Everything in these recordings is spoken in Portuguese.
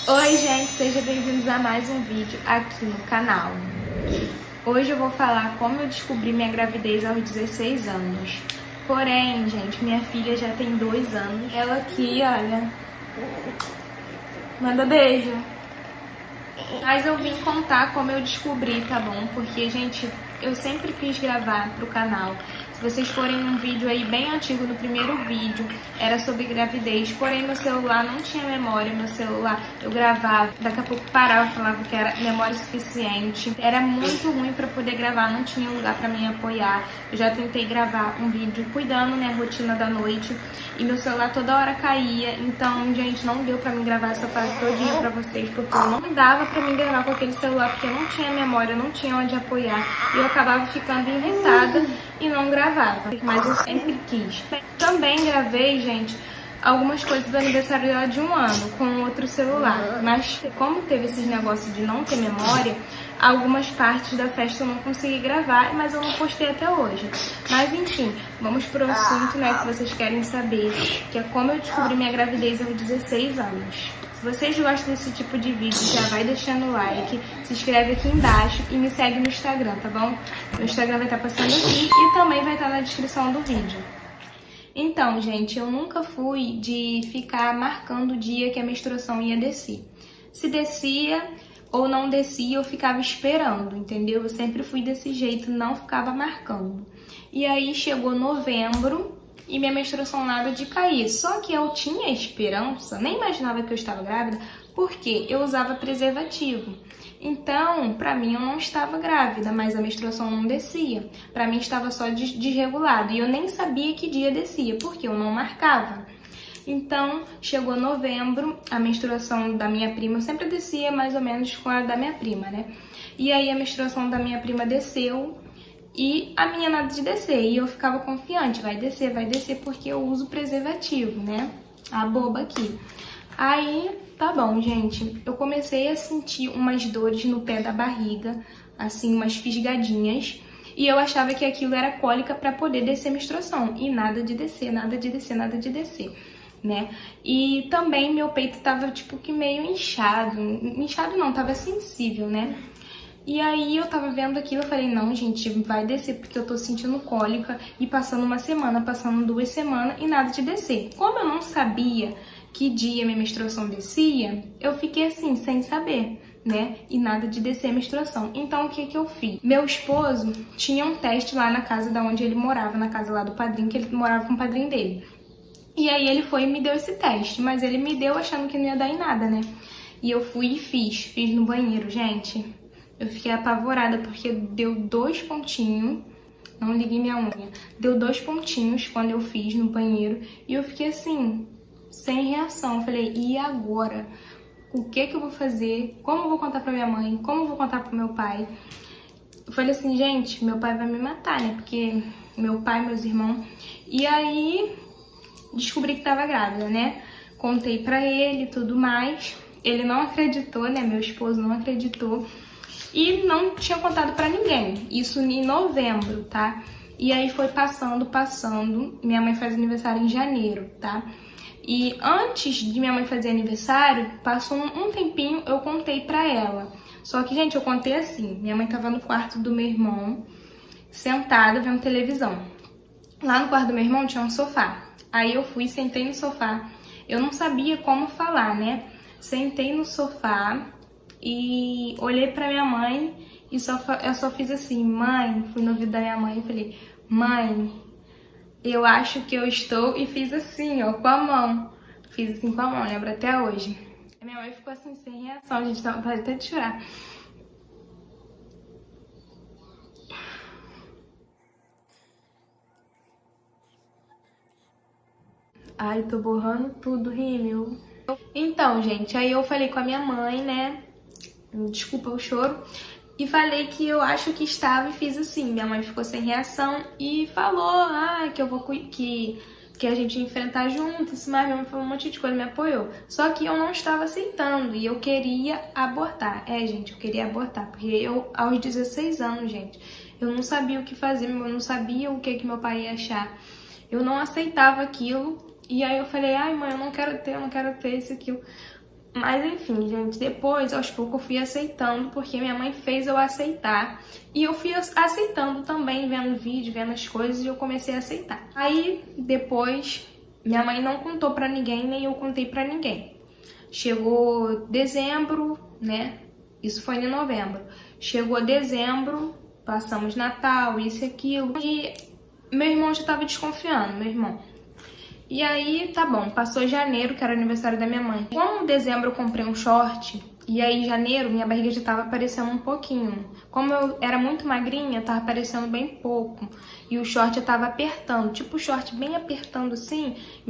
Oi gente, sejam bem-vindos a mais um vídeo aqui no canal. Hoje eu vou falar como eu descobri minha gravidez aos 16 anos. Porém, gente, minha filha já tem 2 anos. Ela aqui, olha, manda beijo. Mas eu vim contar como eu descobri, tá bom? Porque, gente, eu sempre quis gravar pro canal. Se vocês forem num vídeo aí bem antigo, no primeiro vídeo, era sobre gravidez. Porém, meu celular não tinha memória, meu celular eu gravava, daqui a pouco parava, falava que era memória suficiente. Era muito ruim pra poder gravar, não tinha lugar pra me apoiar. Eu já tentei gravar um vídeo cuidando, né, rotina da noite, e meu celular toda hora caía. Então, gente, não deu pra mim gravar essa fase todinha pra vocês, porque eu não dava pra mim gravar com aquele celular, porque eu não tinha memória, não tinha onde apoiar. E eu acabava ficando irritada e não gravava, mas eu sempre quis. Também gravei, gente, algumas coisas do aniversário dela de 1 ano com outro celular, mas como teve esses negócios de não ter memória, algumas partes da festa eu não consegui gravar, mas eu não postei até hoje. Mas enfim, vamos pro assunto, né, que vocês querem saber, que é como eu descobri minha gravidez aos 16 anos. Se vocês gostam desse tipo de vídeo, já vai deixando o like, se inscreve aqui embaixo e me segue no Instagram, tá bom? Meu Instagram vai estar passando aqui e também vai estar na descrição do vídeo. Então, gente, eu nunca fui de ficar marcando o dia que a menstruação ia descer. Se descia ou não descia, eu ficava esperando, entendeu? Eu sempre fui desse jeito, não ficava marcando. E aí chegou novembro e minha menstruação nada de cair. Só que eu tinha esperança, nem imaginava que eu estava grávida, porque eu usava preservativo. Então, pra mim, eu não estava grávida, mas a menstruação não descia. Pra mim, estava só desregulado. E eu nem sabia que dia descia, porque eu não marcava. Então, chegou novembro, a menstruação da minha prima, eu sempre descia mais ou menos com a da minha prima, né? E aí, a menstruação da minha prima desceu. E a minha nada de descer, e eu ficava confiante, vai descer, porque eu uso preservativo, né? A boba aqui. Aí, tá bom, gente, eu comecei a sentir umas dores no pé da barriga, assim, umas fisgadinhas, e eu achava que aquilo era cólica pra poder descer a menstruação, e nada de descer, nada de descer, nada de descer, né? E também meu peito tava, tipo, que meio inchado não, tava sensível, né? E aí eu tava vendo aquilo, eu falei, não, gente, vai descer porque eu tô sentindo cólica e passando uma semana, passando 2 semanas e nada de descer. Como eu não sabia que dia minha menstruação descia, eu fiquei assim, sem saber, né? E nada de descer a menstruação. Então, o que que eu fiz? Meu esposo tinha um teste lá na casa da onde ele morava, na casa lá do padrinho, que ele morava com o padrinho dele. E aí ele foi e me deu esse teste, mas ele me deu achando que não ia dar em nada, né? E eu fui e fiz no banheiro, gente. Eu fiquei apavorada porque deu 2 pontinhos, não liguei minha unha, deu 2 pontinhos quando eu fiz no banheiro e eu fiquei assim, sem reação. Eu falei, e agora? O que que eu vou fazer? Como eu vou contar pra minha mãe? Como eu vou contar pro meu pai? Eu falei assim, gente, meu pai vai me matar, né? Porque meu pai, meus irmãos... E aí, descobri que tava grávida, né? Contei pra ele e tudo mais. Ele não acreditou, né? Meu esposo não acreditou. E não tinha contado pra ninguém, isso em novembro, tá? E aí foi passando. Minha mãe faz aniversário em janeiro, tá? E antes de minha mãe fazer aniversário, passou um tempinho, eu contei pra ela. Só que, gente, eu contei assim, minha mãe tava no quarto do meu irmão, sentada, vendo televisão. Lá no quarto do meu irmão tinha um sofá. Aí eu fui, sentei no sofá. Eu não sabia como falar, né? Sentei no sofá e olhei pra minha mãe e eu só fiz assim, mãe, fui no ouvido da minha mãe e falei, mãe, eu acho que eu estou, e fiz assim, ó, com a mão. Fiz assim com a mão, lembro até hoje. A minha mãe ficou assim, sem reação, a gente tava vontade até de chorar. Ai, tô borrando tudo, rímel. Então, gente, aí eu falei com a minha mãe, né? Desculpa o choro. E falei que eu acho que estava e fiz assim. Minha mãe ficou sem reação e falou que eu vou que a gente ia enfrentar juntos, mas minha mãe falou um monte de coisa, me apoiou. Só que eu não estava aceitando e eu queria abortar. Gente, eu queria abortar, porque eu, aos 16 anos, gente, eu não sabia o que fazer, eu não sabia o que meu pai ia achar. Eu não aceitava aquilo. E aí eu falei, ai mãe, eu não quero ter isso, aquilo. Mas enfim, gente, depois, aos poucos, eu fui aceitando, porque minha mãe fez eu aceitar. E eu fui aceitando também, vendo vídeo, vendo as coisas, e eu comecei a aceitar. Aí, depois, minha mãe não contou pra ninguém, nem eu contei pra ninguém. Chegou dezembro, né? Isso foi em novembro. Chegou dezembro, passamos Natal, isso e aquilo. E meu irmão já tava desconfiando, meu irmão. E aí, tá bom, passou janeiro, que era o aniversário da minha mãe. Como em dezembro eu comprei um short, e aí em janeiro minha barriga já tava aparecendo um pouquinho. Como eu era muito magrinha, tava aparecendo bem pouco. E o short eu tava apertando, tipo o short bem apertando assim, e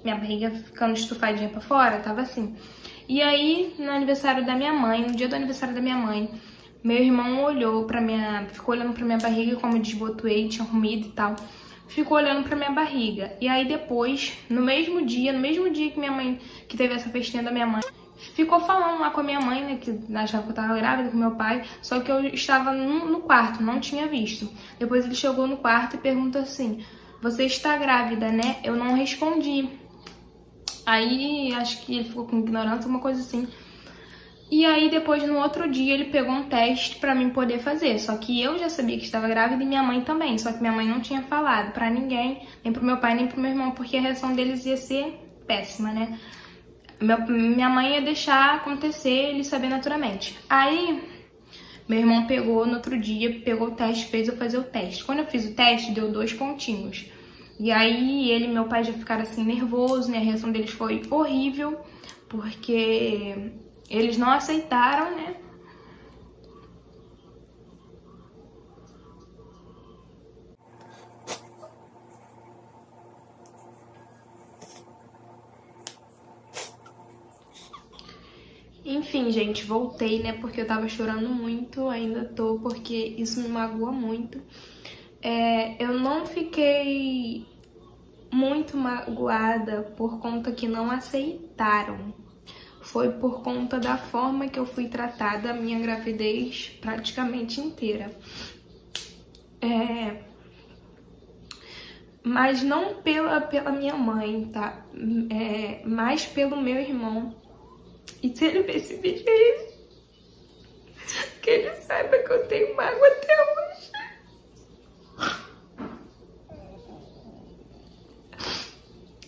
minha barriga ficando estufadinha pra fora, tava assim. E aí, no aniversário da minha mãe, no dia do aniversário da minha mãe, meu irmão ficou olhando pra minha barriga, como eu desbotoei, tinha comido e tal. Ficou olhando pra minha barriga. E aí depois, no mesmo dia que minha mãe, que teve essa festinha da minha mãe, ficou falando lá com a minha mãe, né, que achava que eu tava grávida com meu pai, só que eu estava no quarto, não tinha visto. Depois ele chegou no quarto e perguntou assim: "Você está grávida, né?" Eu não respondi. Aí, acho que ele ficou com ignorância, alguma coisa assim. E aí, depois, no outro dia, ele pegou um teste pra mim poder fazer. Só que eu já sabia que estava grávida e minha mãe também. Só que minha mãe não tinha falado pra ninguém, nem pro meu pai, nem pro meu irmão, porque a reação deles ia ser péssima, né? Minha mãe ia deixar acontecer, ele saber naturalmente. Aí, meu irmão pegou no outro dia, pegou o teste, fez eu fazer o teste. Quando eu fiz o teste, deu 2 pontinhos. E aí, ele e meu pai já ficaram assim, nervosos, né? A reação deles foi horrível, porque eles não aceitaram, né? Enfim, gente, voltei, né? Porque eu tava chorando muito, ainda tô, porque isso me magoa muito. Eu não fiquei muito magoada por conta que não aceitaram. Foi por conta da forma que eu fui tratada a minha gravidez praticamente inteira. Mas não pela minha mãe, tá? Mais pelo meu irmão. E se ele ver esse vídeo aí, que ele saiba que eu tenho mágoa até hoje.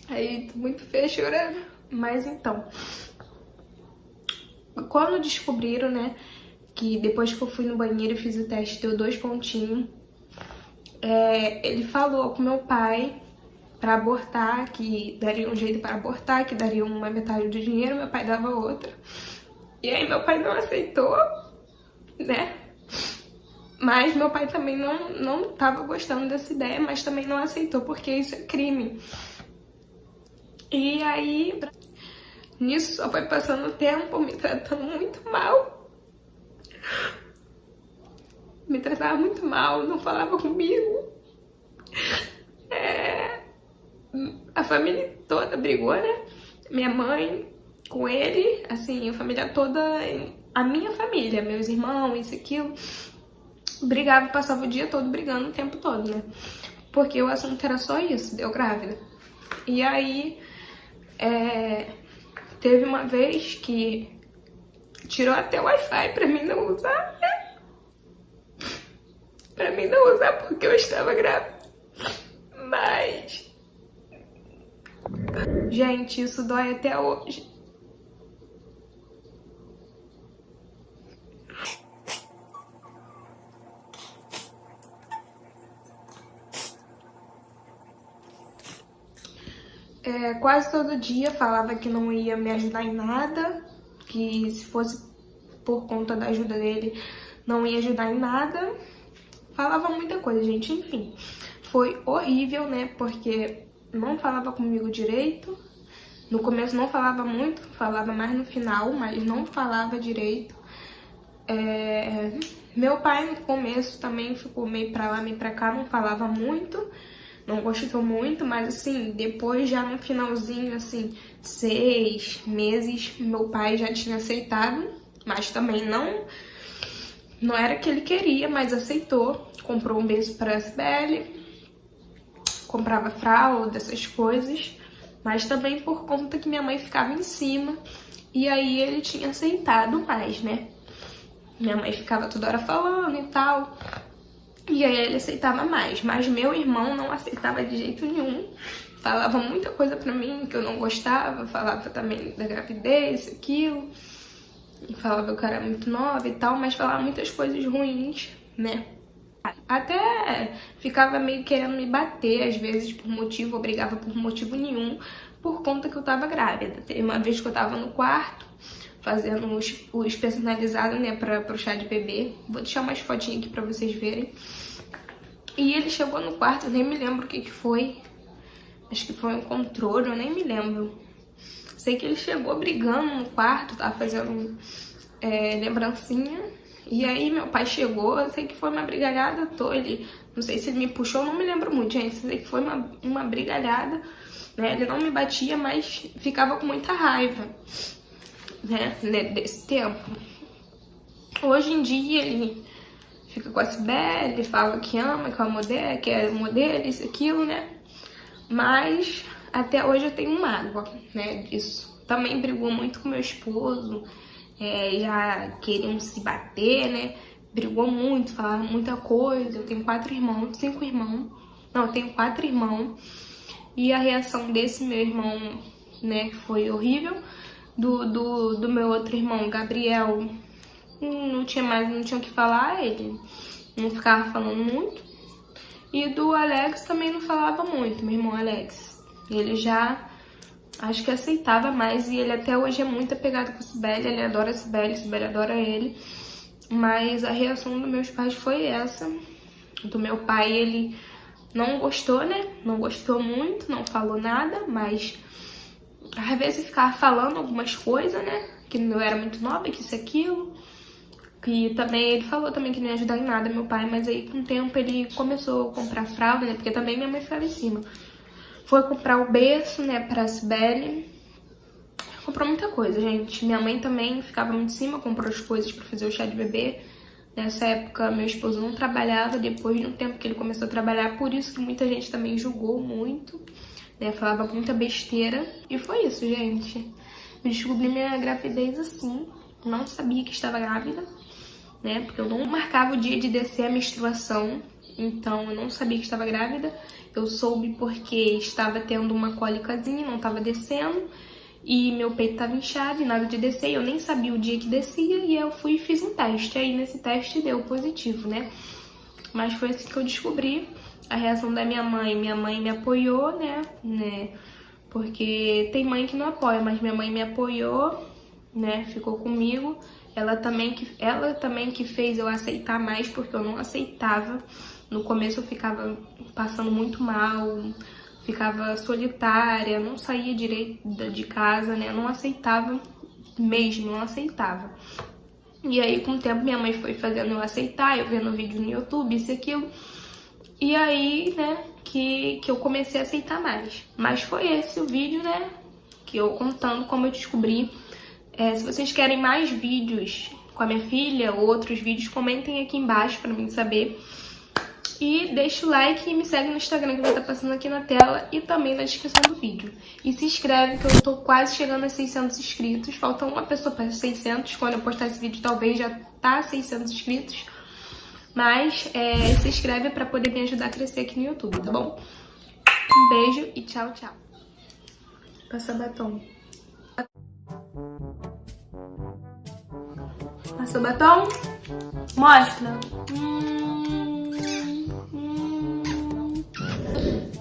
Aí, tô muito feia chorando. Mas então, quando descobriram, né, que depois que eu fui no banheiro e fiz o teste, deu 2 pontinhos, ele falou com meu pai pra abortar, que daria um jeito para abortar, que daria uma metade do dinheiro, meu pai dava outra. E aí meu pai não aceitou, né? Mas meu pai também não tava gostando dessa ideia, mas também não aceitou, porque isso é crime. E aí, nisso só foi passando o tempo, me tratando muito mal. Me tratava muito mal, não falava comigo. A família toda brigou, né? Minha mãe com ele, assim, a família toda, a minha família, meus irmãos, isso, aquilo, brigava, passava o dia todo brigando o tempo todo, né? Porque o assunto era só isso, deu grávida. E aí, teve uma vez que tirou até o Wi-Fi pra mim não usar, né? Pra mim não usar porque eu estava grávida. Mas, gente, isso dói até hoje. Quase todo dia falava que não ia me ajudar em nada, que se fosse por conta da ajuda dele não ia ajudar em nada. Falava muita coisa, gente, enfim. Foi horrível, né, porque não falava comigo direito. No começo não falava muito, falava mais no final, mas não falava direito. Meu pai no começo também ficou meio pra lá, meio pra cá, não falava muito. Não gostou muito, mas assim, depois já no finalzinho, assim, 6 meses, meu pai já tinha aceitado, mas também não era que ele queria, mas aceitou. Comprou um berço para a SBL, comprava fralda, essas coisas, mas também por conta que minha mãe ficava em cima E aí ele tinha aceitado mais, né? Minha mãe ficava toda hora falando e tal. E aí ele aceitava mais. Mas meu irmão não aceitava de jeito nenhum. Falava muita coisa pra mim que eu não gostava. Falava também da gravidez, aquilo. Falava que eu era muito nova e tal. Mas falava muitas coisas ruins, né? Até ficava meio querendo me bater, às vezes, por motivo, ou brigava por motivo nenhum, por conta que eu tava grávida. Teve uma vez que eu tava no quarto, fazendo os personalizados, né, pro chá de bebê. Vou deixar umas fotinhas aqui pra vocês verem. E ele chegou no quarto, eu nem me lembro o que foi. Acho que foi um controle, eu nem me lembro. Sei que ele chegou brigando no quarto, tava fazendo lembrancinha. E aí meu pai chegou, eu sei que foi uma brigalhada toda, não sei se ele me puxou, não me lembro muito, gente, eu sei que foi uma brigalhada, né, ele não me batia, mas ficava com muita raiva, né, desse tempo. Hoje em dia ele fica com a Sibeli, fala que ama, que é amor dele, que é amor dele, isso, aquilo, né, mas até hoje eu tenho mágoa, né, disso. Também brigou muito com meu esposo. Já queriam se bater, né? Brigou muito, falava muita coisa. Eu tenho 5 irmãos. Não, eu tenho 4 irmãos. E a reação desse meu irmão, né, foi horrível. Do meu outro irmão, Gabriel, não tinha o que falar, ele não ficava falando muito. E do Alex também não falava muito, meu irmão Alex. Ele já... acho que aceitava mais, e ele até hoje é muito apegado com a Sibeli, ele adora a Sibeli adora ele. Mas a reação dos meus pais foi essa. Do meu pai, ele não gostou, né? Não gostou muito, não falou nada, mas às vezes ficava falando algumas coisas, né? Que eu era muito nova, que isso e aquilo. E também ele falou também que não ia ajudar em nada, meu pai, mas aí com o tempo ele começou a comprar fralda, né? Porque também minha mãe ficava em cima. Foi comprar o berço, né, pra Sibeli. Comprou muita coisa, gente. Minha mãe também ficava muito em cima, comprou as coisas pra fazer o chá de bebê. Nessa época, meu esposo não trabalhava. Depois de um tempo que ele começou a trabalhar, por isso que muita gente também julgou muito, né, falava muita besteira. E foi isso, gente. Eu descobri minha gravidez assim. Não sabia que estava grávida, né, porque eu não marcava o dia de descer a menstruação. Então, eu não sabia que estava grávida. Eu soube porque estava tendo uma cólicazinha, não estava descendo. E meu peito estava inchado e nada de descer. Eu nem sabia o dia que descia e eu fui e fiz um teste. Aí, nesse teste, deu positivo, né? Mas foi assim que eu descobri. A reação da minha mãe me apoiou, né? Porque tem mãe que não apoia, mas minha mãe me apoiou, né? Ficou comigo. Ela também que fez eu aceitar mais, porque eu não aceitava. No começo eu ficava passando muito mal, ficava solitária, não saía direito de casa, né? Não aceitava mesmo, não aceitava. E aí, com o tempo, minha mãe foi fazendo eu aceitar, eu vendo vídeo no YouTube, isso e aquilo. E aí, né, que eu comecei a aceitar mais. Mas foi esse o vídeo, né, que eu contando como eu descobri. Se vocês querem mais vídeos com a minha filha ou outros vídeos, comentem aqui embaixo pra mim saber. E deixa o like e me segue no Instagram que vai estar passando aqui na tela e também na descrição do vídeo. E se inscreve que eu tô quase chegando a 600 inscritos. Falta uma pessoa para 600. Quando eu postar esse vídeo talvez já tá 600 inscritos. Mas se inscreve para poder me ajudar a crescer aqui no YouTube, tá bom? Um beijo e tchau, tchau. Passa batom. Passou batom? Mostra.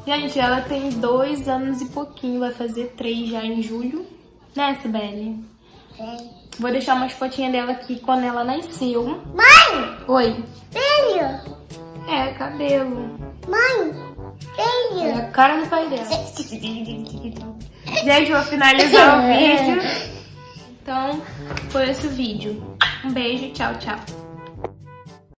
Gente, ela tem 2 anos e pouquinho, vai fazer 3 já em julho. Né, Sibeli? Vou deixar umas fotinhas dela aqui quando ela nasceu. Mãe! Oi. Filho! Cabelo. Mãe! Filho! É a cara do pai dela. Gente, vou finalizar o vídeo. Então, foi esse o vídeo. Um beijo, tchau, tchau.